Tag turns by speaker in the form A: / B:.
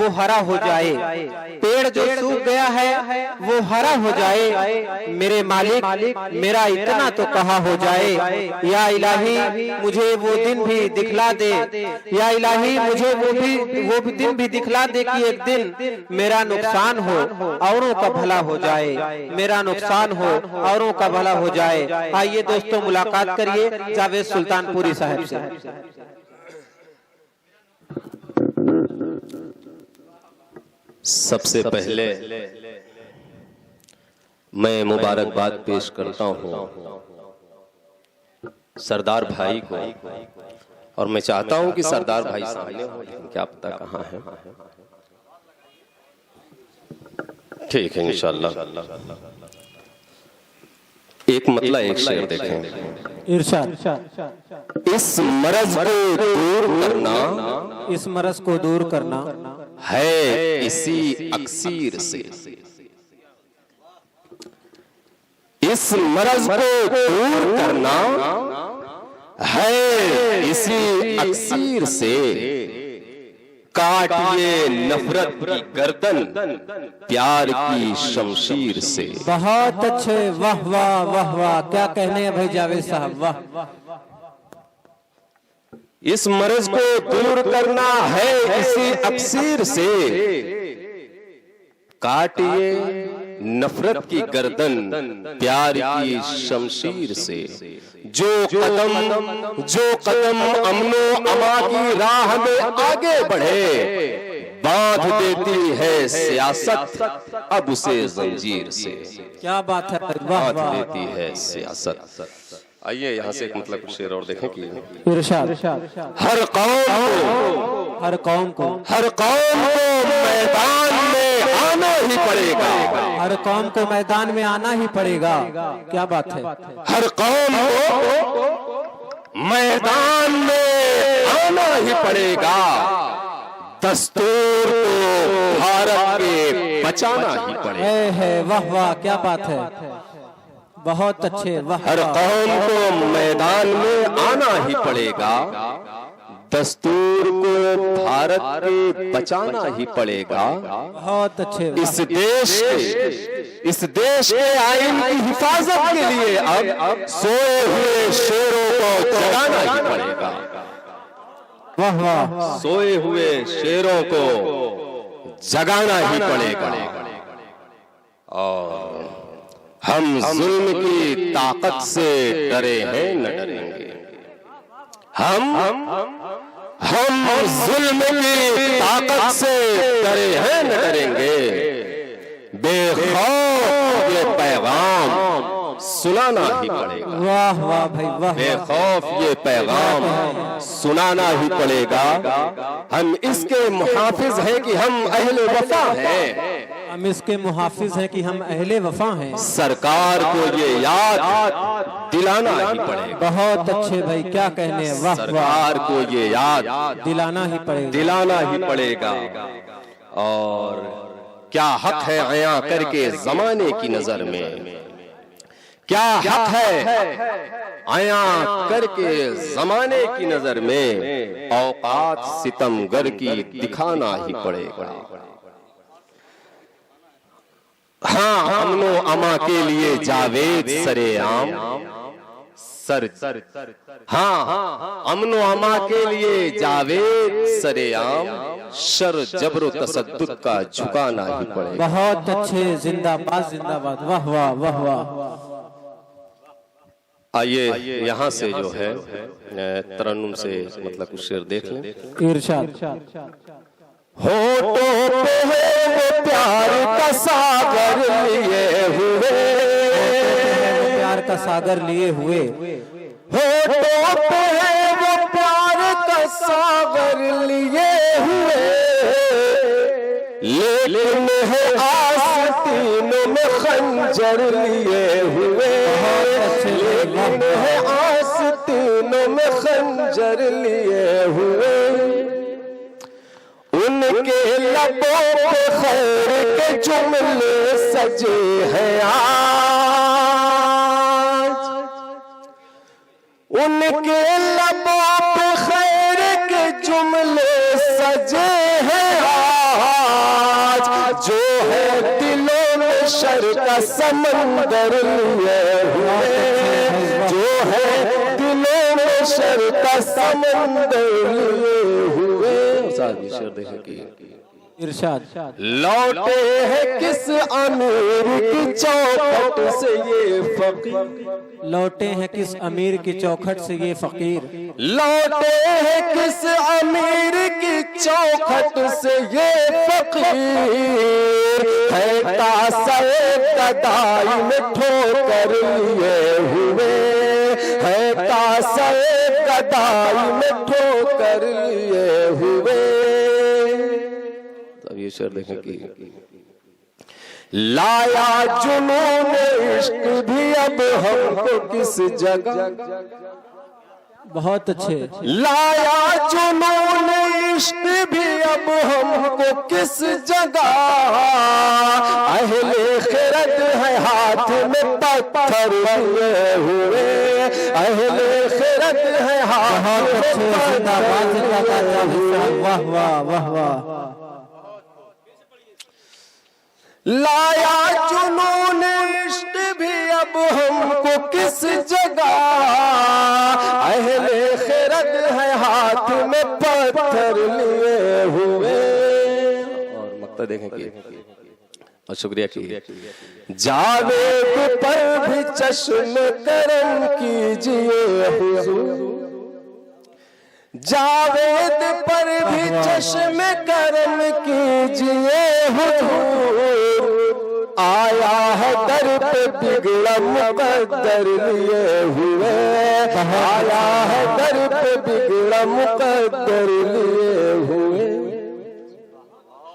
A: वो हरा हो जाए, पेड़ जो सूख गया है वो हरा हो जाए। मेरे मालिक मेरा इतना तो कहा हो जाए, या इलाही मुझे वो दिन भी दिखला दे, या इलाही मुझे वो भी दिन भी दिखला दे कि एक दिन मेरा नुकसान हो औरों का भला हो जाए, मेरा नुकसान हो औरों का भला हो जाए। आइए दोस्तों मुलाकात करिए जावेद सुल्तानपुरी साहब से।
B: सबसे पहले मैं मुबारकबाद पेश करता हूं सरदार भाई को, और मैं चाहता हूं कि सरदार भाई सामने हो, लेकिन क्या पता कहां है। ठीक है इंशाअल्लाह। एक मतलब एक शेर देखें।
A: इरशाद।
B: इस मरज को दूर करना,
A: इस मरज को दूर करना
B: है इसी अक्सीर से, इस मरज को दूर करना है इसी अक्सीर से। काटिए नफरत की गर्दन प्यार की शमशीर से।
A: बहुत अच्छे, वाह वाह वाह वाह, क्या कहने हैं भाई जावेद साहब, वाह।
B: इस मर्ज को दूर करना है इसी अक्सीर से। काटिए नफरत की गर्दन प्यार की शमशीर से। जो कदम अमनो अमा की राह में आगे बढ़े, बांध देती है सियासत अब उसे जंजीर से।
A: क्या बात है,
B: बांध देती है सियासत। आइए यहाँ से एक मतलब कुछ शेर और देखें कि
A: इरशाद।
B: हर कौम को मैदान में आना ही पड़ेगा,
A: हर कौम को मैदान में आना ही पड़ेगा। क्या बात है,
B: हर कौम को मैदान में आना ही पड़ेगा। दस्तूर को भारत के बचाना ही पड़ेगा।
A: है वाह वाह, क्या बात है, बहुत अच्छे, वाह।
B: हर कौम को मैदान में आना ही पड़ेगा, दस्तूर को भारत के बचाना ही पड़ेगा।
A: बहुत अच्छे।
B: इस देश के आईन की हिफाजत के लिए अब सोए हुए शेरों को जगाना ही पड़ेगा।
A: वाह वाह,
B: सोए हुए शेरों को जगाना ही पड़ेगा। और हम जुल्म की ताकत से डरे हैं न डरेंगे। हम जुल्म की ताकत से डरे हैं न डरेंगे। बेखौफ ये पैगाम सुनाना ही पड़ेगा।
A: वाह वाह भाई वाह।
B: बेखौफ ये पैगाम सुनाना ही पड़ेगा। हम इसके मुहाफिज हैं कि हम अहले वफा हैं।
A: हम इसके मुहाफिज हैं कि हम अहले वफा हैं।
B: सरकार को ये याद दिलाना ही पड़ेगा।
A: बहुत अच्छे भाई, क्या कहने हैं, वाह।
B: सरकार को ये याद
A: दिलाना ही पड़ेगा,
B: दिलाना ही पड़ेगा। और क्या हक है अया करके जमाने की नजर में, क्या हक है आया करके जमाने की नजर में। औकात सितमगर की दिखाना ही पड़ेगा। हाँ, अमनो अमा के लिए जावेद सरेआम हाँ, अमनो अमा के लिए जावेद सरेआम। शर जबरो तसद्दुद का झुकाना ही पड़ेगा।
A: बहुत अच्छे, जिंदाबाद जिंदाबाद, वाह वाह वाह वाह।
B: आइए यहाँ से जो है तरन्नुम से मतलब कुछ शेर देख लें।
A: इरशाद।
B: होठों पे है वो प्यार का सागर लिए हुए,
A: प्यार का सागर लिए हुए।
B: होठों पे है वो प्यार का सागर लिए हुए, लेकिन है आस्तीनों में खंजर लिए हुए। लेकिन है आस्तीनों में खंजर लिए हुए। उनके लबों पे खैर के जुमले सजे हैं आज। उनके लबों पे खैर के जुमले सजे हैं आज। शर का समंदर लिए हुए, जो है दिलों में शर का समंदर लिए हुए। शेर देखें कि
A: इरशाद।
B: लौटे हैं किस अमीर की चौखट से ये फकीर,
A: लौटे हैं किस अमीर की चौखट से ये फकीर,
B: लौटे हैं किस अमीर की चौखट से ये फकीर, है कासे कदाई में ठोकर लिए हुए, है कासे कदाई में ठोकर लिए हुए। अब ये शेर देखें कि लाया जुनून इश्क भी अब हमको किस जगह,
A: बहुत अच्छे।
B: लाया जुनून इश्क भी अब हमको किस जगह, अहले खिरत है हाथ में पत्थर लिए हुए, अहले खिरत है हाथ में पत्थर।
A: वाह वाह वाह वाह।
B: लाया जुनून इश्क भी अब हमको किस जगह, अहले खिरत है हाथ में पत्थर लिए हुए। और मक्ता देखें कि और शुक्रिया की जावेद पर भी चश्म करम कीजिए हुजूर, जावेद पर भी चश्म करम कीजिए हुजूर, आया है दर पे बिगड़ा मुकद्दर लिए हुए, आया है दर पे बिगड़ा मुकद्दर लिए